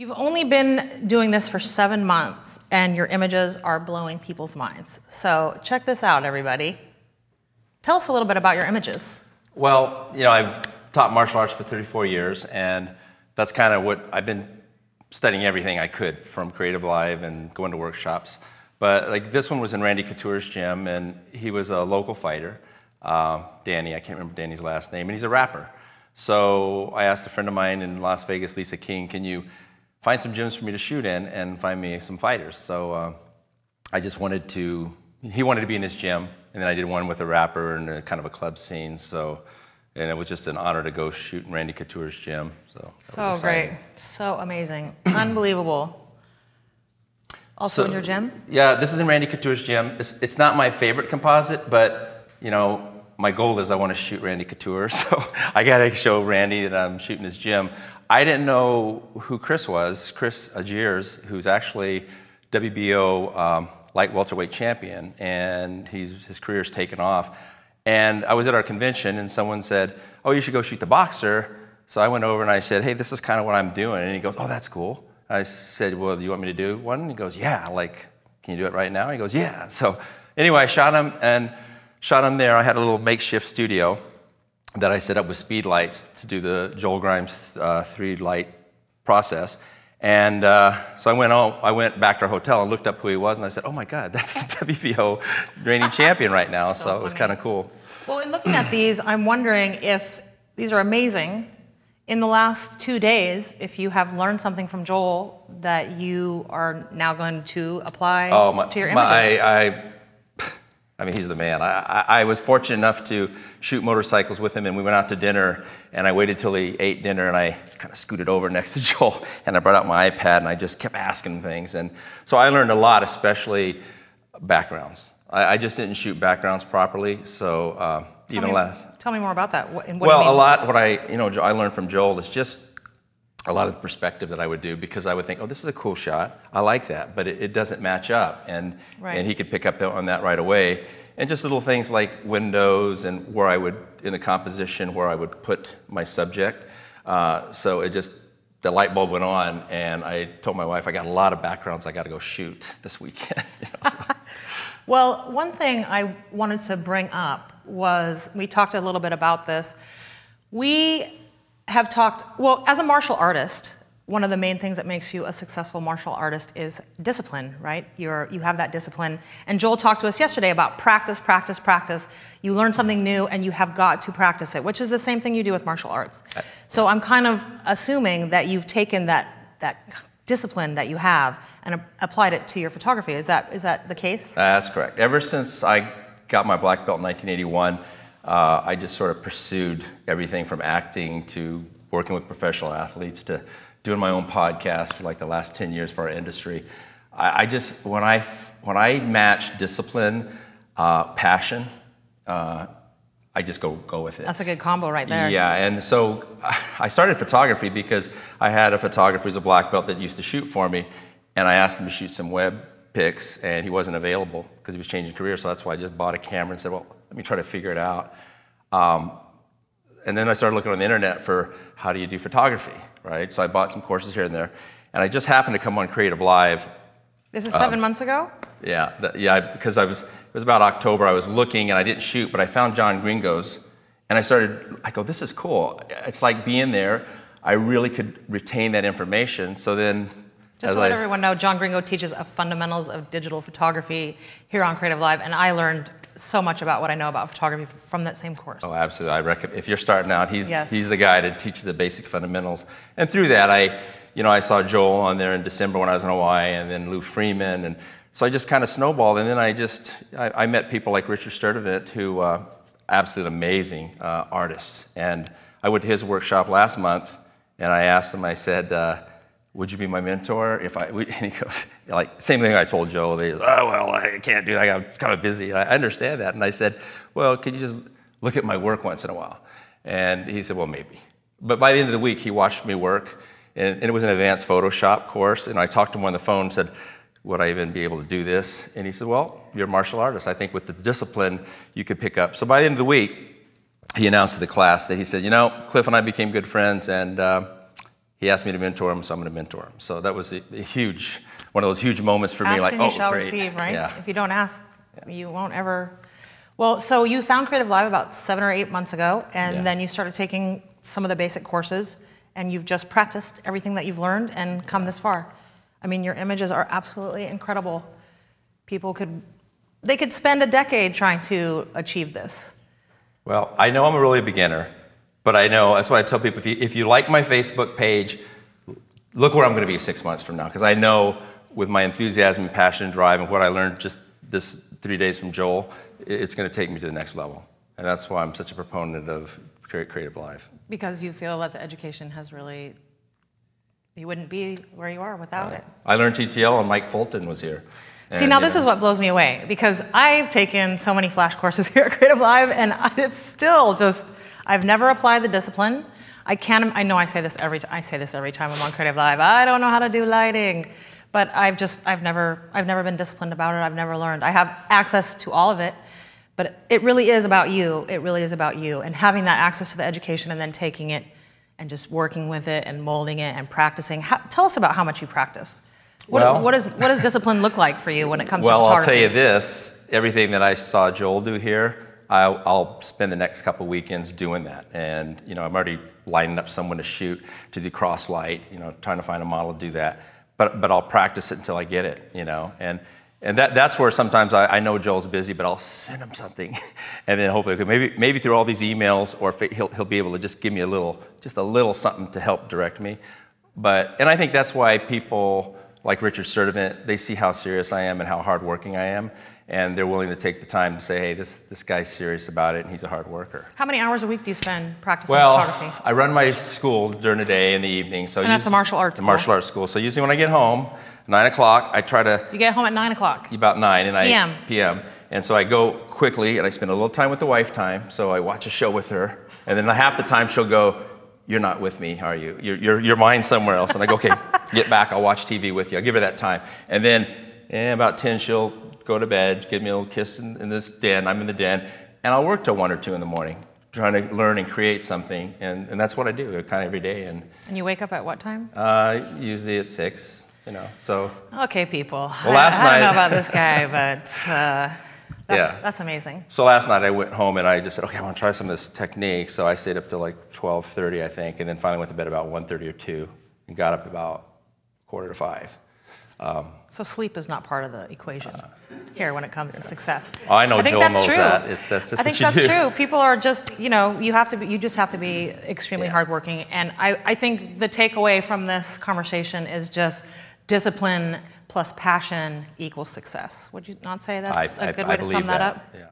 You've only been doing this for 7 months, and your images are blowing people's minds. So check this out, everybody. Tell us a little bit about your images. Well, you know, I've taught martial arts for 34 years, and that's kind of what I've been studying everything I could from CreativeLive and going to workshops. But like this one was in Randy Couture's gym, and he was a local fighter, Danny. I can't remember Danny's last name, and he's a rapper. So I asked a friend of mine in Las Vegas, Lisa King, can you find some gyms for me to shoot in and find me some fighters? So I just wanted to, he wanted to be in his gym, and then I did one with a rapper and a kind of a club scene. So, and it was just an honor to go shoot in Randy Couture's gym. So great, so amazing, unbelievable. Also in your gym? Yeah, this is in Randy Couture's gym. It's not my favorite composite, but you know, my goal is I want to shoot Randy Couture, so I got to show Randy that I'm shooting his gym. I didn't know who Chris was, Chris Algieri, who's actually WBO light welterweight champion, and his career's taken off. And I was at our convention, and someone said, "Oh, you should go shoot the boxer." So I went over and I said, "Hey, this is kind of what I'm doing." And he goes, "Oh, that's cool." I said, "Well, do you want me to do one?" And he goes, "Yeah, like, can you do it right now?" He goes, "Yeah." So anyway, I shot him there. I had a little makeshift studio that I set up with speed lights to do the Joel Grimes 3-light process. And so I went back to our hotel and looked up who he was, and I said, "Oh my God, that's the WBO reigning champion right now." So it was kind of cool. Well, in looking at these, I'm wondering if these are amazing. In the last 2 days, if you have learned something from Joel that you are now going to apply to your images. I mean, he's the man. I was fortunate enough to shoot motorcycles with him, and we went out to dinner, and I waited till he ate dinner, and I kind of scooted over next to Joel, and I brought out my iPad, and I just kept asking things. And so I learned a lot, especially backgrounds. I just didn't shoot backgrounds properly, so even less. Tell me more about that. What do you mean? A lot what I learned from Joel is just a lot of the perspective that I would do, because I would think, oh, this is a cool shot. I like that, but it doesn't match up. And he could pick up on that right away. And just little things like windows and where I would, in the composition, where I would put my subject. So it just, the light bulb went on, and I told my wife, I got a lot of backgrounds I got to go shoot this weekend. So. Well, one thing I wanted to bring up was, we talked a little bit about this. We have talked, well, as a martial artist, one of the main things that makes you a successful martial artist is discipline, right? You have that discipline. And Joel talked to us yesterday about practice, practice, practice. You learn something new and you have got to practice it, which is the same thing you do with martial arts. So I'm kind of assuming that you've taken that discipline that you have and applied it to your photography. Is that the case? That's correct. Ever since I got my black belt in 1981, I just sort of pursued everything from acting to working with professional athletes to doing my own podcast for like the last 10 years for our industry. I just, when I match discipline, passion, I just go with it. That's a good combo right there. Yeah, and so I started photography because I had a photographer who's a black belt that used to shoot for me, and I asked him to shoot some web pics, and he wasn't available because he was changing careers, so that's why I just bought a camera and said, well, let me try to figure it out. And then I started looking on the internet for how do you do photography, right? So I bought some courses here and there, and I just happened to come on CreativeLive. This is 7 months ago? Yeah, because it was about October, I was looking and I didn't shoot, but I found John Gringo's, and I go, this is cool. It's like being there. I really could retain that information, so then just to let everyone know, John Gringo teaches fundamentals of digital photography here on CreativeLive, and I learned so much about what I know about photography from that same course. Oh, absolutely. I recommend, if you're starting out, he's the guy to teach the basic fundamentals. And through that, I saw Joel on there in December when I was in Hawaii, and then Lou Freeman, and so I just kind of snowballed. And then I met people like Richard Sturdivant, who absolutely amazing artists. And I went to his workshop last month, and I asked him, I said, would you be my mentor? And he goes, like, same thing I told Joe. They goes, oh, well, I can't do that. I'm kind of busy. I understand that. And I said, well, could you just look at my work once in a while? And he said, well, maybe. But by the end of the week, he watched me work. And it was an advanced Photoshop course. And I talked to him on the phone and said, would I even be able to do this? And he said, well, you're a martial artist. I think with the discipline, you could pick up. So by the end of the week, he announced to the class that he said, you know, Cliff and I became good friends, and he asked me to mentor him, so I'm going to mentor him. So that was a huge, one of those huge moments for me. Ask Like, and you oh, shall great. receive, right? Yeah. If you don't ask, you won't ever. Well, so you found CreativeLive about 7 or 8 months ago, and then you started taking some of the basic courses, and you've just practiced everything that you've learned and come this far. I mean, your images are absolutely incredible. People they could spend a decade trying to achieve this. Well, I know I'm a really beginner, but I know, that's why I tell people, if you like my Facebook page, look where I'm going to be 6 months from now, because I know with my enthusiasm and passion and drive and what I learned just this 3 days from Joel, it's going to take me to the next level. And that's why I'm such a proponent of CreativeLive. Because you feel that the education has really, you wouldn't be where you are without it. I learned TTL and Mike Fulton was here. See, now this is what blows me away, because I've taken so many flash courses here at CreativeLive, and it's still just, I've never applied the discipline. I know I say this every time I'm on CreativeLive. I don't know how to do lighting, but I've never been disciplined about it. I've never learned. I have access to all of it, but it really is about you. It really is about you, and having that access to the education and then taking it and just working with it and molding it and practicing. Tell us about how much you practice. What does discipline look like for you when it comes to photography? Well, I'll tell you this, everything that I saw Joel do here, I'll spend the next couple weekends doing that. And, you know, I'm already lining up someone to shoot, to do cross light, you know, trying to find a model to do that. But I'll practice it until I get it, you know. And that's where sometimes I know Joel's busy, but I'll send him something. And then hopefully, maybe through all these emails, or if he'll be able to just give me just a little something to help direct me. And I think that's why people like Richard Sturdivant, they see how serious I am and how hardworking I am, and they're willing to take the time to say, hey, this guy's serious about it, and he's a hard worker. How many hours a week do you spend practicing photography? Well, I run my school during the day and the evening. So and that's a martial arts school? Martial arts school. So usually when I get home, 9 o'clock, I try to... You get home at 9 o'clock? About 9. And PM. And so I go quickly, and I spend a little time with the wife time, so I watch a show with her, and then half the time she'll go, you're not with me, are you? Your mind's somewhere else. And I go, okay, get back, I'll watch TV with you. I'll give her that time. And then about 10, she'll go to bed, give me a little kiss in this den. I'm in the den. And I'll work till 1 or 2 in the morning, trying to learn and create something. And that's what I do kind of every day. And you wake up at what time? Usually at 6, you know, so. Okay, people. Well, last night, I don't know about this guy, but that's amazing. So last night I went home and I just said, okay, I want to try some of this technique. So I stayed up till like 12:30, I think, and then finally went to bed about 1:30 or 2, and got up about 4:45. So sleep is not part of the equation here when it comes to success. Oh, I know Joel knows that. I think that's true. People are just, you know, you just have to be extremely hardworking. And I think the takeaway from this conversation is just discipline plus passion equals success. Would you not say that's a good way to sum that up? Yeah.